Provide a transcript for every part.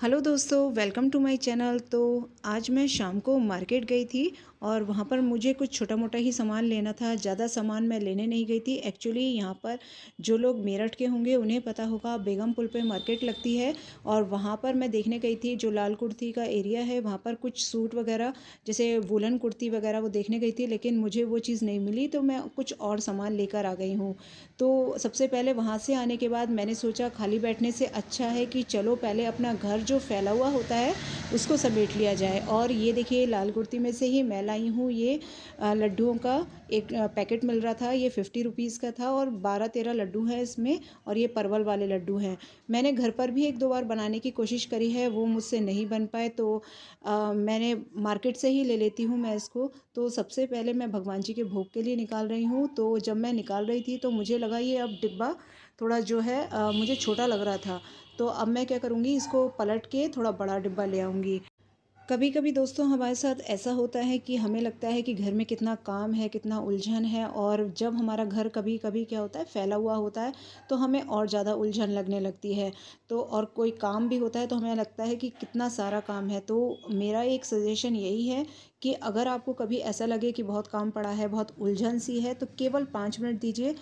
Hello दोस्तों, welcome to my channel. तो आज मैं शाम को मार्केट गई थी और वहाँ पर मुझे कुछ छोटा मोटा ही सामान लेना था। ज़्यादा सामान मैं लेने नहीं गई थी। एक्चुअली यहाँ पर जो लोग मेरठ के होंगे उन्हें पता होगा, बेगम पुल पे मार्केट लगती है और वहाँ पर मैं देखने गई थी। जो लाल कुर्ती का एरिया है वहाँ पर कुछ सूट वगैरह जैसे वुलन कुर्ती वगैरह वो देखने गई थी, लेकिन मुझे वो चीज़ नहीं मिली तो मैं कुछ और सामान लेकर आ गई हूँ। तो सबसे पहले वहाँ से आने के बाद मैंने सोचा खाली बैठने से अच्छा है कि चलो पहले अपना घर जो फैला हुआ होता है उसको समेट लिया जाए। और ये देखिए, लाल कुर्ती में से ही मैं लाई हूँ। ये लड्डुओं का एक पैकेट मिल रहा था। ये 50 रुपीज़ का था और 12-13 लड्डू हैं इसमें, और ये परवल वाले लड्डू हैं। मैंने घर पर भी एक दो बार बनाने की कोशिश करी है, वो मुझसे नहीं बन पाए, तो मैंने मार्केट से ही ले लेती हूँ मैं इसको। तो सबसे पहले मैं भगवान जी के भोग के लिए निकाल रही हूँ। तो जब मैं निकाल रही थी तो मुझे लगा ये अब डिब्बा थोड़ा जो है मुझे छोटा लग रहा था। तो अब मैं क्या करूँगी, इसको पलट के थोड़ा बड़ा डिब्बा ले आऊँगी। कभी कभी दोस्तों हमारे साथ ऐसा होता है कि हमें लगता है कि घर में कितना काम है, कितना उलझन है, और जब हमारा घर कभी कभी क्या होता है, फैला हुआ होता है, तो हमें और ज़्यादा उलझन लगने लगती है। तो और कोई काम भी होता है तो हमें लगता है कि कितना सारा काम है। तो मेरा एक सजेशन यही है कि अगर आपको कभी ऐसा लगे कि बहुत काम पड़ा है, बहुत उलझन सी है, तो केवल 5 मिनट दीजिए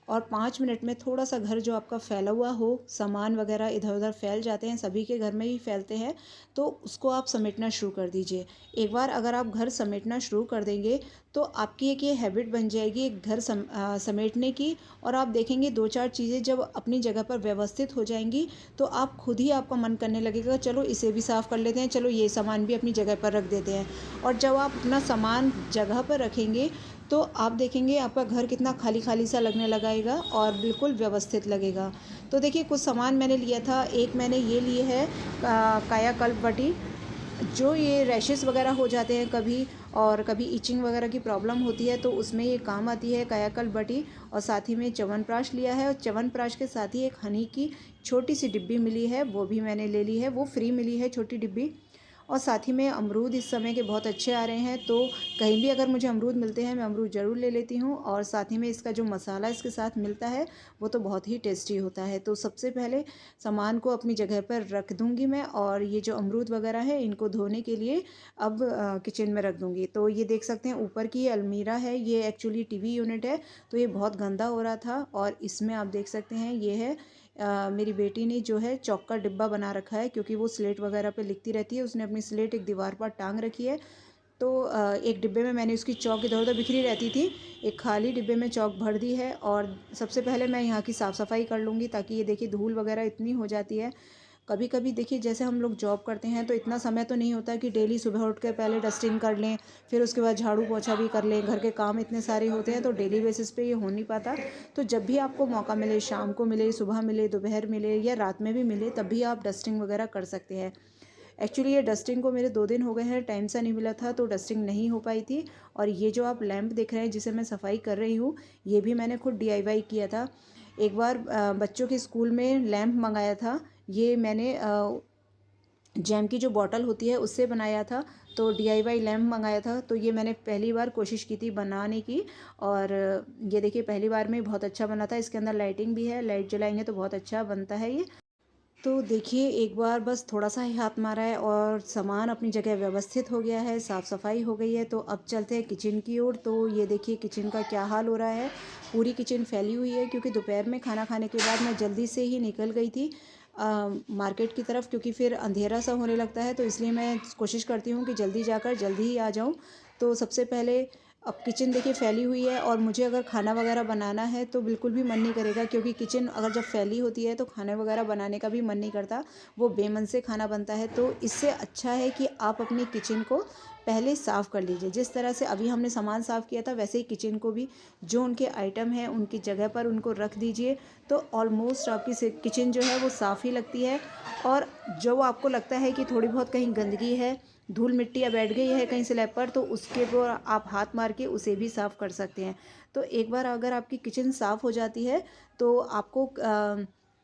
और 5 मिनट में थोड़ा सा घर जो आपका फैला हुआ हो, सामान वगैरह इधर उधर फैल जाते हैं, सभी के घर में ही फैलते हैं, तो उसको आप समेटना शुरू कर दीजिए। एक बार अगर आप घर समेटना शुरू कर देंगे तो आपकी एक ये हैबिट बन जाएगी एक घर समेटने की। और आप देखेंगे दो चार चीज़ें जब अपनी जगह पर व्यवस्थित हो जाएंगी तो आप खुद ही, आपका मन करने लगेगा चलो इसे भी साफ़ कर लेते हैं, चलो ये सामान भी अपनी जगह पर रख देते हैं। और जब आप अपना सामान जगह पर रखेंगे तो आप देखेंगे आपका घर कितना खाली खाली सा लगने लगाएगा और बिल्कुल व्यवस्थित लगेगा। तो देखिए, कुछ सामान मैंने लिया था। एक मैंने ये लिए है कायाकल्प बटी। जो ये रैशेस वगैरह हो जाते हैं कभी, और कभी इचिंग वगैरह की प्रॉब्लम होती है, तो उसमें ये काम आती है कायाकल्प बटी। और साथ ही में च्यवनप्राश लिया है, और च्यवनप्राश के साथ ही एक हनी की छोटी सी डिब्बी मिली है, वो भी मैंने ले ली है, वो फ्री मिली है छोटी डिब्बी। और साथ ही में अमरूद इस समय के बहुत अच्छे आ रहे हैं, तो कहीं भी अगर मुझे अमरूद मिलते हैं मैं अमरूद ज़रूर ले लेती हूँ। और साथ ही में इसका जो मसाला इसके साथ मिलता है वो तो बहुत ही टेस्टी होता है। तो सबसे पहले सामान को अपनी जगह पर रख दूँगी मैं, और ये जो अमरूद वगैरह है इनको धोने के लिए अब किचन में रख दूँगी। तो ये देख सकते हैं ऊपर की ये अलमीरा है, ये एक्चुअली टीवी यूनिट है, तो ये बहुत गंदा हो रहा था। और इसमें आप देख सकते हैं ये है मेरी बेटी ने जो है चॉक का डिब्बा बना रखा है, क्योंकि वो स्लेट वगैरह पे लिखती रहती है। उसने अपनी स्लेट एक दीवार पर टांग रखी है। तो एक डिब्बे में मैंने उसकी चॉक इधर उधर बिखरी रहती थी, एक खाली डिब्बे में चॉक भर दी है। और सबसे पहले मैं यहाँ की साफ़ सफाई कर लूँगी, ताकि ये देखिए धूल वगैरह इतनी हो जाती है। कभी कभी देखिए, जैसे हम लोग जॉब करते हैं तो इतना समय तो नहीं होता कि डेली सुबह उठ कर पहले डस्टिंग कर लें, फिर उसके बाद झाड़ू पोछा भी कर लें। घर के काम इतने सारे होते हैं तो डेली बेसिस पे ये हो नहीं पाता। तो जब भी आपको मौका मिले, शाम को मिले, सुबह मिले, दोपहर मिले या रात में भी मिले, तब भी आप डस्टिंग वगैरह कर सकते हैं। एक्चुअली ये डस्टिंग को मेरे 2 दिन हो गए हैं, टाइम सा नहीं मिला था तो डस्टिंग नहीं हो पाई थी। और ये जो आप लैंप देख रहे हैं जिसे मैं सफाई कर रही हूँ, ये भी मैंने खुद डीआईवाई किया था। एक बार बच्चों के स्कूल में लैंप मंगाया था। ये मैंने जैम की जो बॉटल होती है उससे बनाया था। तो डीआईवाई लैंप मंगाया था, तो ये मैंने पहली बार कोशिश की थी बनाने की। और ये देखिए पहली बार में बहुत अच्छा बना था। इसके अंदर लाइटिंग भी है, लाइट जलाएंगे तो बहुत अच्छा बनता है ये। तो देखिए, एक बार बस थोड़ा सा ही हाथ मारा है और सामान अपनी जगह व्यवस्थित हो गया है, साफ़ सफाई हो गई है। तो अब चलते हैं किचन की ओर। तो ये देखिए किचन का क्या हाल हो रहा है। पूरी किचन फैली हुई है, क्योंकि दोपहर में खाना खाने के बाद मैं जल्दी से ही निकल गई थी मार्केट की तरफ, क्योंकि फिर अंधेरा सा होने लगता है। तो इसलिए मैं कोशिश करती हूँ कि जल्दी जाकर जल्दी ही आ जाऊँ। तो सबसे पहले अब किचन देखिए फैली हुई है, और मुझे अगर खाना वगैरह बनाना है तो बिल्कुल भी मन नहीं करेगा, क्योंकि किचन अगर जब फैली होती है तो खाने वगैरह बनाने का भी मन नहीं करता, वो बेमन से खाना बनता है। तो इससे अच्छा है कि आप अपनी किचन को पहले साफ़ कर लीजिए। जिस तरह से अभी हमने सामान साफ़ किया था, वैसे ही किचन को भी जो उनके आइटम हैं उनकी जगह पर उनको रख दीजिए। तो ऑलमोस्ट आपकी किचन जो है वो साफ़ ही लगती है। और जो आपको लगता है कि थोड़ी बहुत कहीं गंदगी है, धूल मिट्टी या बैठ गई है कहीं स्लैब पर, तो उसके ऊपर आप हाथ मार के उसे भी साफ़ कर सकते हैं। तो एक बार अगर आपकी किचन साफ़ हो जाती है तो आपको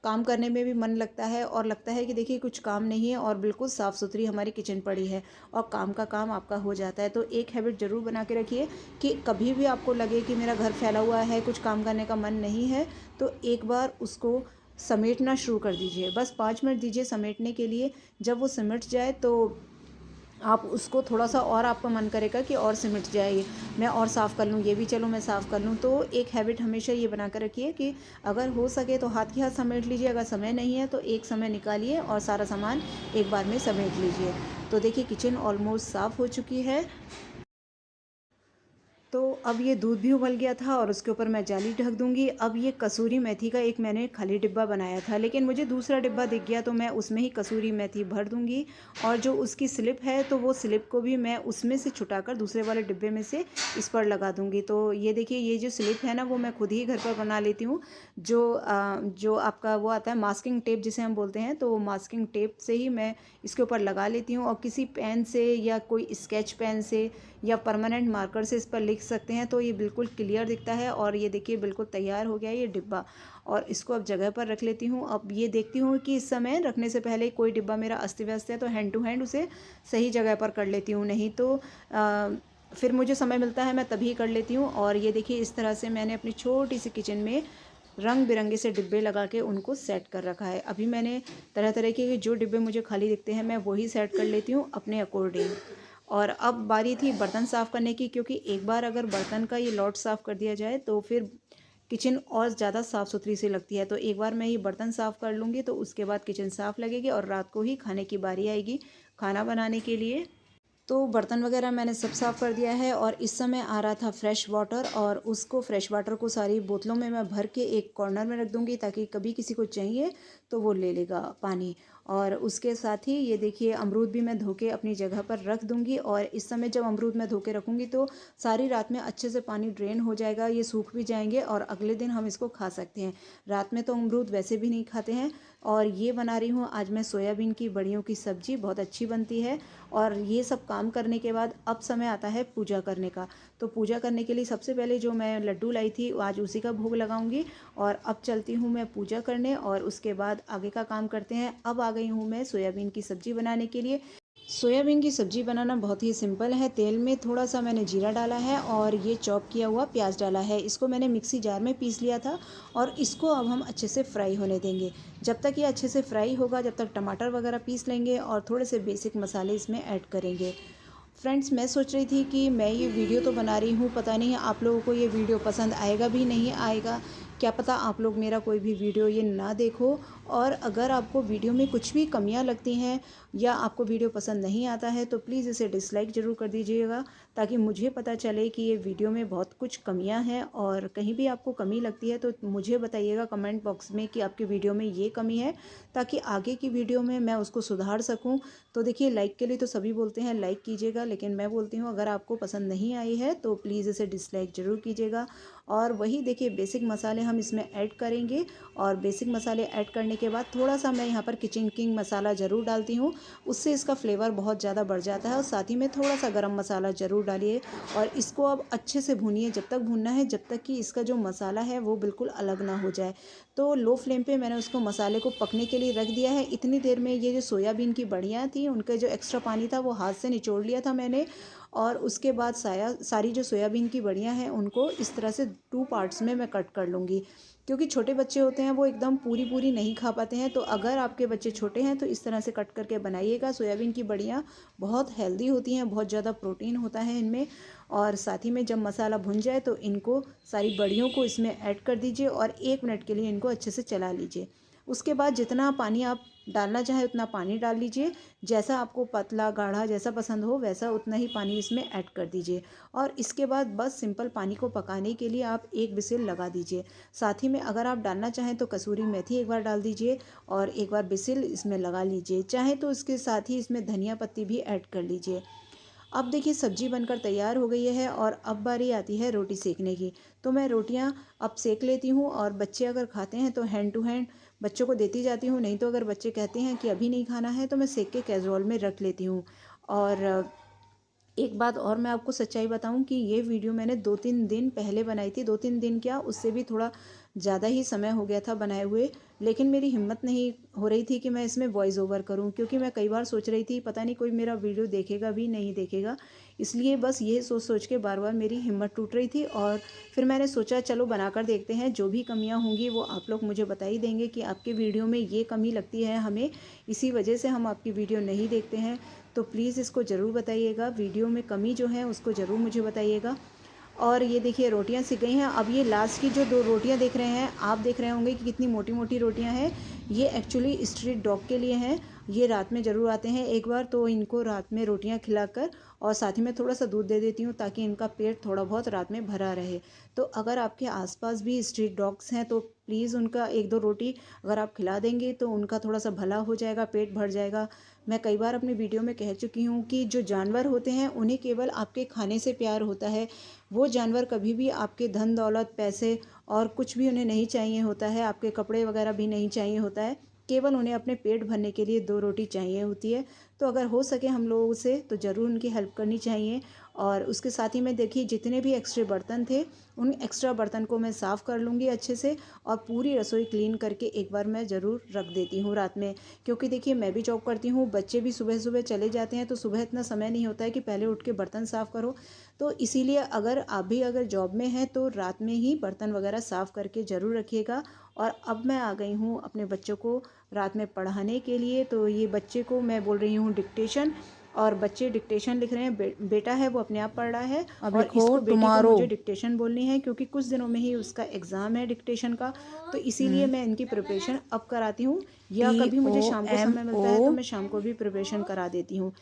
काम करने में भी मन लगता है, और लगता है कि देखिए कुछ काम नहीं है और बिल्कुल साफ़ सुथरी हमारी किचन पड़ी है, और काम का काम आपका हो जाता है। तो एक हैबिट ज़रूर बना के रखिए कि कभी भी आपको लगे कि मेरा घर फैला हुआ है, कुछ काम करने का मन नहीं है, तो एक बार उसको समेटना शुरू कर दीजिए। बस 5 मिनट दीजिए समेटने के लिए। जब वो सिमट जाए तो आप उसको थोड़ा-सा और आपका मन करेगा कि और सिमट जाए ये, मैं और साफ़ कर लूँ, ये भी चलो मैं साफ़ कर लूँ। तो एक हैबिट हमेशा ये बना कर रखिए कि अगर हो सके तो हाथ के हाथ समेट लीजिए, अगर समय नहीं है तो एक समय निकालिए और सारा सामान एक बार में समेट लीजिए। तो देखिए किचन ऑलमोस्ट साफ़ हो चुकी है। तो अब ये दूध भी उबल गया था और उसके ऊपर मैं जाली ढक दूँगी। अब ये कसूरी मेथी का एक मैंने खाली डिब्बा बनाया था, लेकिन मुझे दूसरा डिब्बा दिख गया तो मैं उसमें ही कसूरी मेथी भर दूँगी। और जो उसकी स्लिप है तो वो स्लिप को भी मैं उसमें से छुटाकर दूसरे वाले डिब्बे में से इस पर लगा दूँगी। तो ये देखिए ये जो स्लिप है ना वो मैं खुद ही घर पर बना लेती हूँ। जो आपका वो आता है मास्किंग टेप जिसे हम बोलते हैं, तो वो मास्किंग टेप से ही मैं इसके ऊपर लगा लेती हूँ। और किसी पेन से या कोई स्केच पेन से या परमानेंट मार्कर से इस पर लिख सकते हैं तो ये बिल्कुल क्लियर दिखता है। और ये देखिए बिल्कुल तैयार हो गया है ये डिब्बा। और इसको अब जगह पर रख लेती हूँ। अब ये देखती हूँ कि इस समय रखने से पहले कोई डिब्बा मेरा अस्त व्यस्त है तो हैंड टू हैंड उसे सही जगह पर कर लेती हूँ, नहीं तो फिर मुझे समय मिलता है मैं तभी कर लेती हूँ। और ये देखिए इस तरह से मैंने अपनी छोटी सी किचन में रंग बिरंगे से डिब्बे लगा के उनको सेट कर रखा है। अभी मैंने तरह तरह के जो डिब्बे मुझे खाली दिखते हैं मैं वही सेट कर लेती हूँ अपने अकॉर्डिंग। और अब बारी थी बर्तन साफ़ करने की, क्योंकि एक बार अगर बर्तन का ये लॉट साफ़ कर दिया जाए तो फिर किचन और ज़्यादा साफ़ सुथरी सी लगती है। तो एक बार मैं ये बर्तन साफ़ कर लूँगी तो उसके बाद किचन साफ़ लगेगी और रात को ही खाने की बारी आएगी खाना बनाने के लिए। तो बर्तन वगैरह मैंने सब साफ़ कर दिया है। और इस समय आ रहा था फ्रेश वाटर, और उसको फ्रेश वाटर को सारी बोतलों में मैं भर के एक कॉर्नर में रख दूँगी ताकि कभी किसी को चाहिए तो वो ले लेगा पानी। और उसके साथ ही ये देखिए अमरूद भी मैं धो के अपनी जगह पर रख दूँगी। और इस समय जब अमरूद मैं धो के रखूँगी तो सारी रात में अच्छे से पानी ड्रेन हो जाएगा, ये सूख भी जाएंगे और अगले दिन हम इसको खा सकते हैं। रात में तो अमरूद वैसे भी नहीं खाते हैं। और ये बना रही हूँ आज मैं सोयाबीन की बड़ियों की सब्ज़ी, बहुत अच्छी बनती है। और ये सब काम करने के बाद अब समय आता है पूजा करने का। तो पूजा करने के लिए सबसे पहले जो मैं लड्डू लाई थी आज उसी का भोग लगाऊंगी। और अब चलती हूँ मैं पूजा करने और उसके बाद आगे का काम करते हैं। अब आ गई हूँ मैं सोयाबीन की सब्ज़ी बनाने के लिए। सोयाबीन की सब्ज़ी बनाना बहुत ही सिंपल है। तेल में थोड़ा सा मैंने जीरा डाला है और ये चॉप किया हुआ प्याज डाला है। इसको मैंने मिक्सी जार में पीस लिया था और इसको अब हम अच्छे से फ्राई होने देंगे। जब तक ये अच्छे से फ्राई होगा जब तक टमाटर वगैरह पीस लेंगे और थोड़े से बेसिक मसाले इसमें ऐड करेंगे। फ्रेंड्स मैं सोच रही थी कि मैं ये वीडियो तो बना रही हूँ, पता नहीं आप लोगों को ये वीडियो पसंद आएगा भी नहीं आएगा, क्या पता आप लोग मेरा कोई भी वीडियो ये ना देखो। और अगर आपको वीडियो में कुछ भी कमियां लगती हैं या आपको वीडियो पसंद नहीं आता है तो प्लीज़ इसे डिसलाइक ज़रूर कर दीजिएगा, ताकि मुझे पता चले कि ये वीडियो में बहुत कुछ कमियां हैं। और कहीं भी आपको कमी लगती है तो मुझे बताइएगा कमेंट बॉक्स में कि आपकी वीडियो में ये कमी है, ताकि आगे की वीडियो में मैं उसको सुधार सकूँ। तो देखिए लाइक के लिए तो सभी बोलते हैं लाइक कीजिएगा, लेकिन मैं बोलती हूँ अगर आपको पसंद नहीं आई है तो प्लीज़ इसे डिसलाइक ज़रूर कीजिएगा। और वही देखिए बेसिक मसाले हम इसमें ऐड करेंगे। और बेसिक मसाले ऐड करने के बाद थोड़ा सा मैं यहाँ पर किचन किंग मसाला ज़रूर डालती हूँ, उससे इसका फ्लेवर बहुत ज़्यादा बढ़ जाता है। और साथ ही में थोड़ा सा गरम मसाला ज़रूर डालिए और इसको अब अच्छे से भूनिए, जब तक भूनना है जब तक कि इसका जो मसाला है वो बिल्कुल अलग ना हो जाए। तो लो फ्लेम पे मैंने उसको मसाले को पकने के लिए रख दिया है। इतनी देर में ये जो सोयाबीन की बड़ियाँ थी उनका जो एक्स्ट्रा पानी था वो हाथ से निचोड़ लिया था मैंने। और उसके बाद सारी जो सोयाबीन की बड़ियाँ हैं उनको इस तरह से 2 पार्ट्स में मैं कट कर लूँगी, क्योंकि छोटे बच्चे होते हैं वो एकदम पूरी पूरी नहीं खा पाते हैं। तो अगर आपके बच्चे छोटे हैं तो इस तरह से कट करके बनाइएगा। सोयाबीन की बड़ियाँ बहुत हेल्दी होती हैं, बहुत ज़्यादा प्रोटीन होता है इनमें। और साथ ही में जब मसाला भुन जाए तो इनको सारी बड़ियों को इसमें ऐड कर दीजिए और 1 मिनट के लिए इनको अच्छे से चला लीजिए। उसके बाद जितना पानी आप डालना चाहे उतना पानी डाल लीजिए, जैसा आपको पतला गाढ़ा जैसा पसंद हो वैसा उतना ही पानी इसमें ऐड कर दीजिए। और इसके बाद बस सिंपल पानी को पकाने के लिए आप 1 विसिल लगा दीजिए। साथ ही में अगर आप डालना चाहें तो कसूरी मेथी एक बार डाल दीजिए और एक बार विसिल इसमें लगा लीजिए। चाहे तो इसके साथ ही इसमें धनिया पत्ती भी ऐड कर लीजिए। अब देखिए सब्जी बनकर तैयार हो गई है और अब बारी आती है रोटी सेकने की। तो मैं रोटियां अब सेक लेती हूँ और बच्चे अगर खाते हैं तो हैंड टू हैंड बच्चों को देती जाती हूँ, नहीं तो अगर बच्चे कहते हैं कि अभी नहीं खाना है तो मैं सेक के कैज़रोल में रख लेती हूँ। और एक बात और मैं आपको सच्चाई बताऊं कि ये वीडियो मैंने 2-3 दिन पहले बनाई थी, 2-3 दिन क्या उससे भी थोड़ा ज़्यादा ही समय हो गया था बनाए हुए, लेकिन मेरी हिम्मत नहीं हो रही थी कि मैं इसमें वॉइस ओवर करूं, क्योंकि मैं कई बार सोच रही थी पता नहीं कोई मेरा वीडियो देखेगा भी नहीं देखेगा। इसलिए बस ये सोच सोच के बार बार मेरी हिम्मत टूट रही थी। और फिर मैंने सोचा चलो बनाकर देखते हैं, जो भी कमियां होंगी वो आप लोग मुझे बता ही देंगे कि आपके वीडियो में ये कमी लगती है हमें, इसी वजह से हम आपकी वीडियो नहीं देखते हैं। तो प्लीज़ इसको ज़रूर बताइएगा, वीडियो में कमी जो है उसको ज़रूर मुझे बताइएगा। और ये देखिए रोटियां सिक गई हैं। अब ये लास्ट की जो 2 रोटियां देख रहे हैं, आप देख रहे होंगे कि कितनी मोटी मोटी रोटियां हैं। ये एक्चुअली स्ट्रीट डॉग के लिए हैं। ये रात में ज़रूर आते हैं एक बार, तो इनको रात में रोटियां खिलाकर और साथ ही में थोड़ा सा दूध दे देती हूँ ताकि इनका पेट थोड़ा बहुत रात में भरा रहे। तो अगर आपके आसपास भी स्ट्रीट डॉग्स हैं तो प्लीज़ उनका 1-2 रोटी अगर आप खिला देंगे तो उनका थोड़ा सा भला हो जाएगा, पेट भर जाएगा। मैं कई बार अपनी वीडियो में कह चुकी हूँ कि जो जानवर होते हैं उन्हें केवल आपके खाने से प्यार होता है। वो जानवर कभी भी आपके धन दौलत पैसे और कुछ भी उन्हें नहीं चाहिए होता है, आपके कपड़े वगैरह भी नहीं चाहिए होता है। केवल उन्हें अपने पेट भरने के लिए 2 रोटी चाहिए होती है। तो अगर हो सके हम लोगों से तो ज़रूर उनकी हेल्प करनी चाहिए। और उसके साथ ही में देखिए जितने भी एक्स्ट्रा बर्तन थे, उन एक्स्ट्रा बर्तन को मैं साफ़ कर लूँगी अच्छे से और पूरी रसोई क्लीन करके एक बार मैं ज़रूर रख देती हूँ रात में। क्योंकि देखिए मैं भी जॉब करती हूँ, बच्चे भी सुबह सुबह चले जाते हैं, तो सुबह इतना समय नहीं होता है कि पहले उठ के बर्तन साफ़ करो। तो इसीलिए अगर आप भी अगर जॉब में हैं तो रात में ही बर्तन वगैरह साफ़ करके ज़रूर रखिएगा। और अब मैं आ गई हूँ अपने बच्चों को रात में पढ़ाने के लिए। तो ये बच्चे को मैं बोल रही हूँ डिक्टेशन, और बच्चे डिक्टेशन लिख रहे हैं। बेटा है वो अपने आप पढ़ रहा है अब और लिखो इसको बेटी को टुमारो। मुझे डिक्टेशन बोलनी है, क्योंकि कुछ दिनों में ही उसका एग्ज़ाम है डिक्टेशन का। तो इसीलिए मैं इनकी प्रिपरेशन अब कराती हूँ, टी या कभी ओ मुझे शाम को एम समय ओ मिलता है तो मैं शाम को भी प्रिपरेशन करा देती हूँ।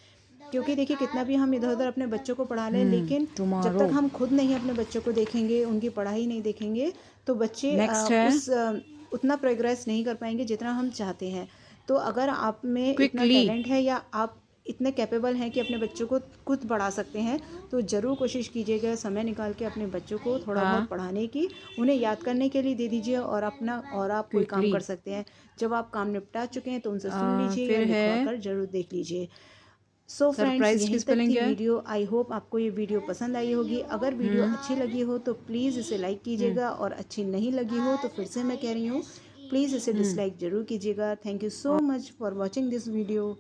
क्योंकि देखिए कितना भी हम इधर उधर अपने बच्चों को पढ़ा लें, लेकिन जब टुमारो। तक हम खुद नहीं अपने बच्चों को देखेंगे, उनकी पढ़ाई नहीं देखेंगे, तो बच्चे नेक्स्ट है उतना प्रोग्रेस नहीं कर पाएंगे जितना हम चाहते हैं। तो अगर आप में इतना क्विकली। टैलेंट है या आप इतने कैपेबल हैं कि अपने बच्चों को खुद पढ़ा सकते हैं, तो ज़रूर कोशिश कीजिएगा समय निकाल के अपने बच्चों को थोड़ा बहुत हाँ पढ़ाने की, उन्हें याद करने के लिए दे दीजिए। और अपना और आप कोई काम क्विकली। कर सकते हैं। जब आप काम निपटा चुके हैं तो उनसे सुन लीजिए या फिर है लिखवा कर ज़रूर देख लीजिए। सो फ्रेंड्स, सरप्राइज की यहीं तक स्पेलिंग थी क्या है? वीडियो। आई होप आपको ये वीडियो पसंद आई होगी। अगर वीडियो हम्म अच्छी लगी हो तो प्लीज़ इसे लाइक हम्म कीजिएगा, और अच्छी नहीं लगी हो तो फिर से मैं कह रही हूँ प्लीज़ इसे हम्म डिसलाइक ज़रूर कीजिएगा। Thank you so much for watching this video.